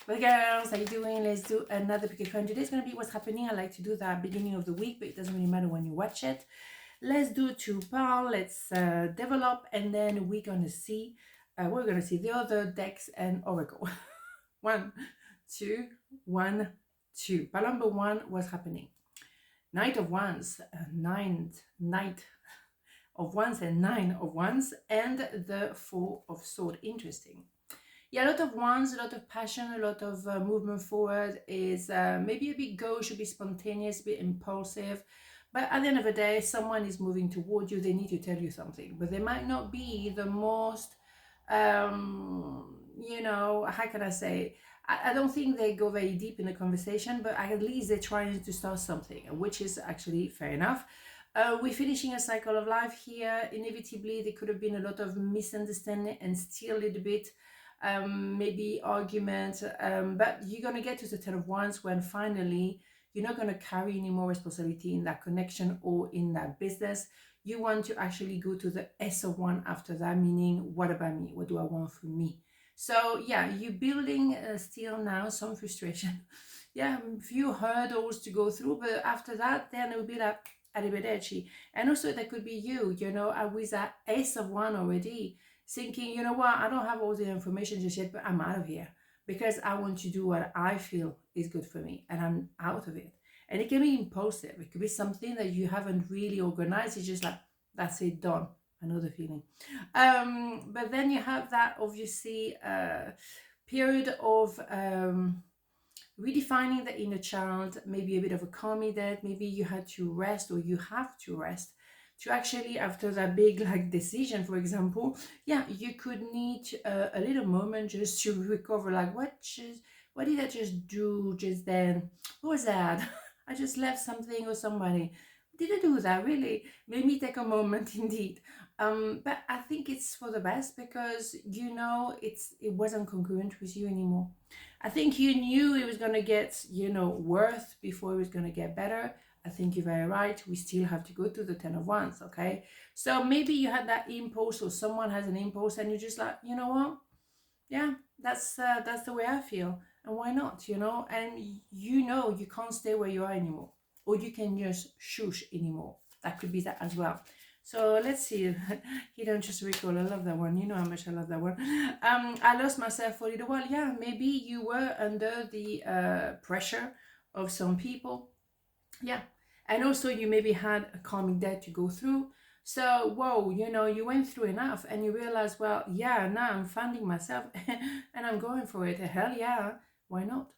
Well, girls, how you doing? Let's do another pick a coin. Today's going to be what's happening. I like to do that beginning of the week, but it doesn't really matter when you watch it. Let's do two pile. Let's develop, and then we're going to see. The other decks and oracle. One, two, one, two. Pile number one, what's happening? Knight of Wands, Knight of Wands, and Nine of Wands, and the Four of Swords. Interesting. Yeah, a lot of wands, a lot of passion, a lot of movement forward. Is maybe a bit gauche, a bit spontaneous, a bit impulsive. But at the end of the day, someone is moving toward you. They need to tell you something, but they might not be the most, how can I say? I don't think they go very deep in the conversation, but at least they're trying to start something, which is actually fair enough. We're finishing a cycle of life here. Inevitably, there could have been a lot of misunderstanding and still a little bit maybe argument, but you're going to get to the 10 of Wands when finally you're not going to carry any more responsibility in that connection or in that business. You want to actually go to the S of Wands after that, meaning what about me? What do I want for me? So yeah, you're building still now some frustration. Yeah, a few hurdles to go through, but after that, then it will be like arrivederci. And also that could be you, with that S of Wands already, thinking, you know what, I don't have all the information just yet, but I'm out of here because I want to do what I feel is good for me, and I'm out of it. And it can be impulsive. It could be something that you haven't really organized. It's just like, that's it, done. I know the feeling. But then you have that, obviously, period of redefining the inner child, maybe a bit of a calming that maybe you had to rest, or you have to rest to actually, after that big decision, for example, yeah, you could need a little moment just to recover, like what did I just do just then? What was that? I just left something or somebody. Did I do that really? Maybe take a moment indeed. But I think it's for the best because it wasn't congruent with you anymore. I think you knew it was gonna get worse before it was gonna get better. I think you're very right. We still have to go to the 10 of Wands, okay? So maybe you had that impulse, or someone has an impulse, and you're just like, you know what? Yeah, that's the way I feel, and why not? And you can't stay where you are anymore, or you can just shush anymore. That could be that as well. So let's see. You don't just recall. I love that one. You know how much I love that one. I lost myself for a little while. Yeah, maybe you were under the pressure of some people. Yeah. And also you maybe had a karmic debt to go through. So, whoa, you went through enough and you realize, well, yeah, now I'm finding myself and I'm going for it. Hell yeah, why not?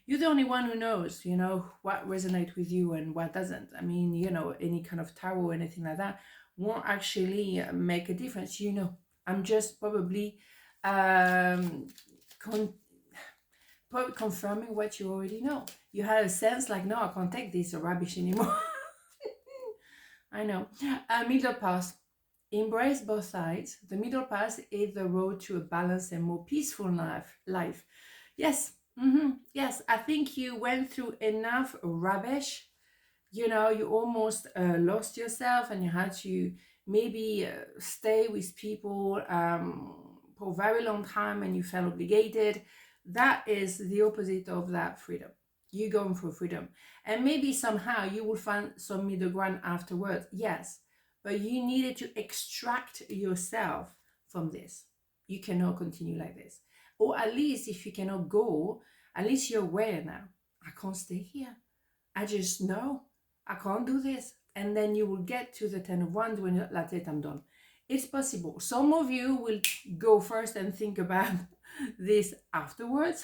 You're the only one who knows, what resonates with you and what doesn't. I mean, any kind of tarot or anything like that won't actually make a difference. I'm just probably confirming what you already know. You had a sense like, no, I can't take this rubbish anymore. I know. Middle path. Embrace both sides. The middle path is the road to a balanced and more peaceful life. Yes. Yes. I think you went through enough rubbish. You almost lost yourself, and you had to maybe stay with people for a very long time, and you felt obligated. That is the opposite of that freedom. You're going for freedom. And maybe somehow you will find some middle ground afterwards. Yes. But you needed to extract yourself from this. You cannot continue like this. Or at least if you cannot go, at least you're aware now. I can't stay here. I just know I can't do this. And then you will get to the 10 of Wands when you're like, I'm done. It's possible. Some of you will go first and think about this afterwards.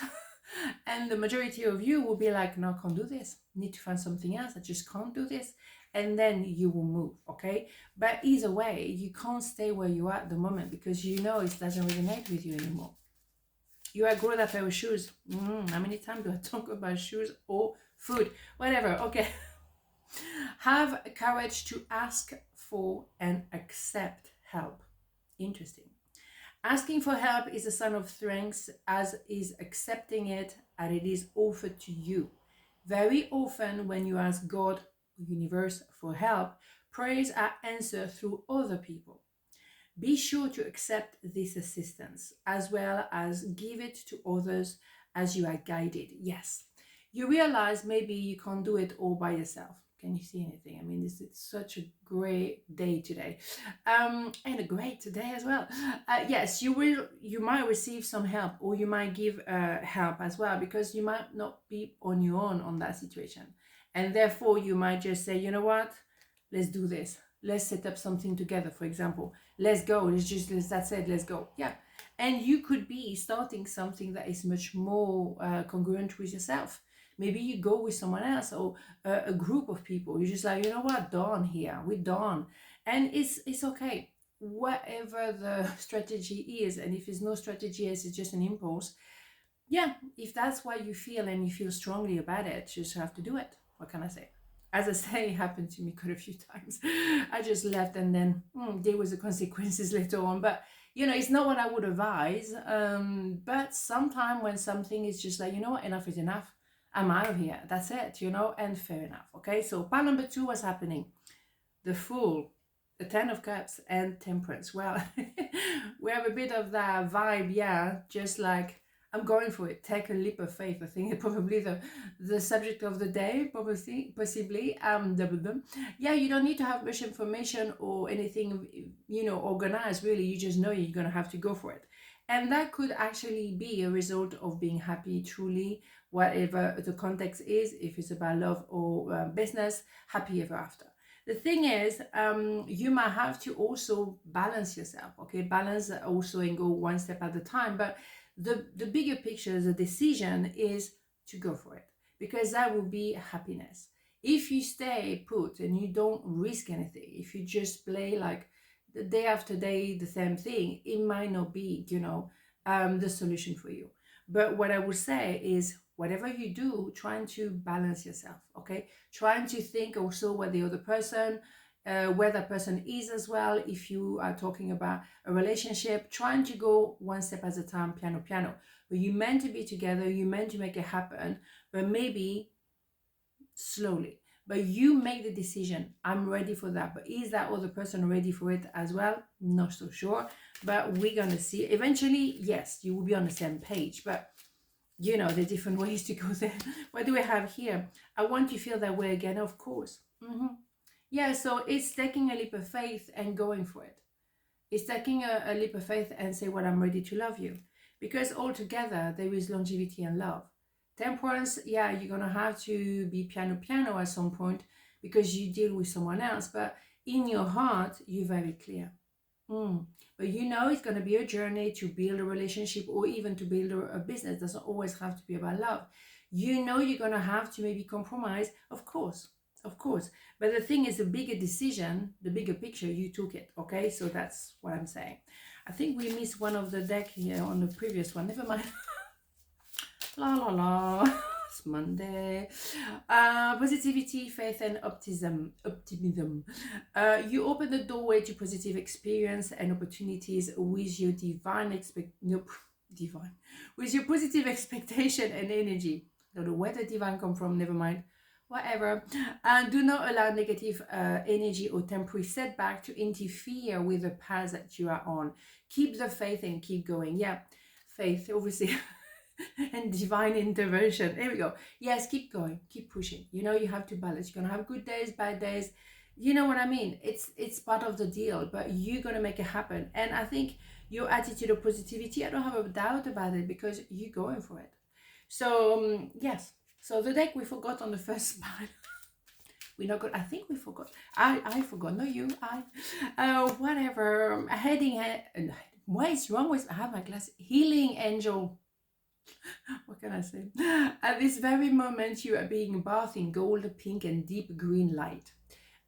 And the majority of you will be like, no, I can't do this. Need to find something else. I just can't do this. And then you will move, okay? But either way, you can't stay where you are at the moment because it doesn't resonate with you anymore. You outgrow that pair of shoes. How many times do I talk about shoes or food? Whatever, okay. Have courage to ask for and accept help. Interesting. Asking for help is a sign of strength, as is accepting it, and it is offered to you. Very often when you ask God or universe for help, prayers are answered through other people. Be sure to accept this assistance as well as give it to others as you are guided. Yes. You realize maybe you can't do it all by yourself. Can you see anything? I mean, this is such a great day today, and a great today as well. Yes, you might receive some help, or you might give help as well, because you might not be on your own on that situation, and therefore you might just say, you know what, let's do this. Let's set up something together. For example, let's go. That's it. Let's go. Yeah, and you could be starting something that is much more congruent with yourself. Maybe you go with someone else, or a group of people. You're just like, you know what, done here. We're done. And it's okay. Whatever the strategy is, and if there's no strategy, it's just an impulse. Yeah, if that's what you feel and you feel strongly about it, you just have to do it. What can I say? As I say, it happened to me quite a few times. I just left, and then there was the consequences later on. But it's not what I would advise. But sometimes when something is just like, you know what, enough is enough. I'm out of here. That's it, and fair enough. Okay, so part number 2 was happening. The Fool, the 10 of Cups, and Temperance. Well, we have a bit of that vibe, yeah, just like, I'm going for it. Take a leap of faith. I think it's probably the subject of the day, possibly. Yeah, you don't need to have much information or anything, organized, really. You just know you're going to have to go for it. And that could actually be a result of being happy, truly, whatever the context is, if it's about love or business, happy ever after. The thing is, you might have to also balance yourself, okay? Balance also and go one step at a time. But the bigger picture, the decision is to go for it, because that will be happiness. If you stay put and you don't risk anything, if you just play like the day after day the same thing, it might not be, the solution for you. But what I would say is, whatever you do, trying to balance yourself, okay? Trying to think also what the other person, where that person is as well. If you are talking about a relationship, trying to go one step at a time, piano. But you're meant to be together, you're meant to make it happen, but maybe slowly. But you make the decision, I'm ready for that. But is that other person ready for it as well? Not so sure, but we're gonna see. Eventually, yes, you will be on the same page, but there are different ways to go there. What do we have here? I want you to feel that way again, of course. Yeah, so it's taking a leap of faith and going for it. It's taking a leap of faith and say, well, I'm ready to love you. Because altogether, there is longevity and love. Temperance, yeah, you're going to have to be piano at some point because you deal with someone else. But in your heart, you're very clear. But it's going to be a journey to build a relationship, or even to build a business. It doesn't always have to be about love. You're going to have to maybe compromise, of course. But the thing is, the bigger decision, the bigger picture, you took it, okay? So that's what I'm saying. I think we missed one of the deck here on the previous one. Never mind. La la la. It's Monday. Positivity, faith, and optimism. You open the doorway to positive experience and opportunities with your with your positive expectation and energy. I don't know where the divine come from, never mind. Whatever. Do not allow negative energy or temporary setback to interfere with the path that you are on. Keep the faith and keep going. Yeah, faith, obviously. And divine intervention. There we go. Yes, keep going, keep pushing. You have to balance. You're gonna have good days, bad days. You know what I mean? It's part of the deal, but you're gonna make it happen. And I think your attitude of positivity, I don't have a doubt about it, because you're going for it. So yes. So the deck we forgot on the first part. We're not good. I think we forgot. I forgot. No, you. Whatever. What is wrong with? I have my glass. Healing angel. What can I say? At this very moment, you are being bathed in gold, pink, and deep green light.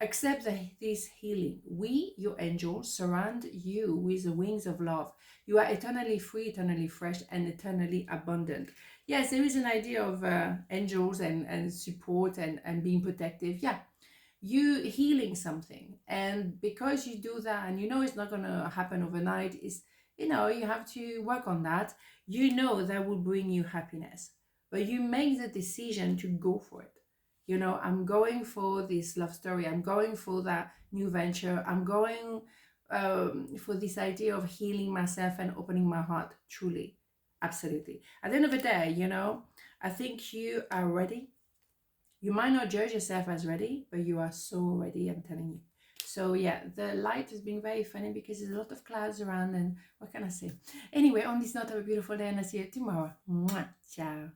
Accept this healing. We, your angels, surround you with the wings of love. You are eternally free, eternally fresh, and eternally abundant. Yes, there is an idea of angels and support and being protective. Yeah, you healing something. And because you do that, and it's not going to happen overnight, you have to work on that. That will bring you happiness. But you make the decision to go for it. I'm going for this love story. I'm going for that new venture. I'm going for this idea of healing myself and opening my heart truly. Absolutely. At the end of the day, you know, I think you are ready. You might not judge yourself as ready, but you are so ready, I'm telling you. So yeah, the light is being very funny because there's a lot of clouds around, and what can I say? Anyway, on this note, have a beautiful day, and I'll see you tomorrow. Mwah. Ciao.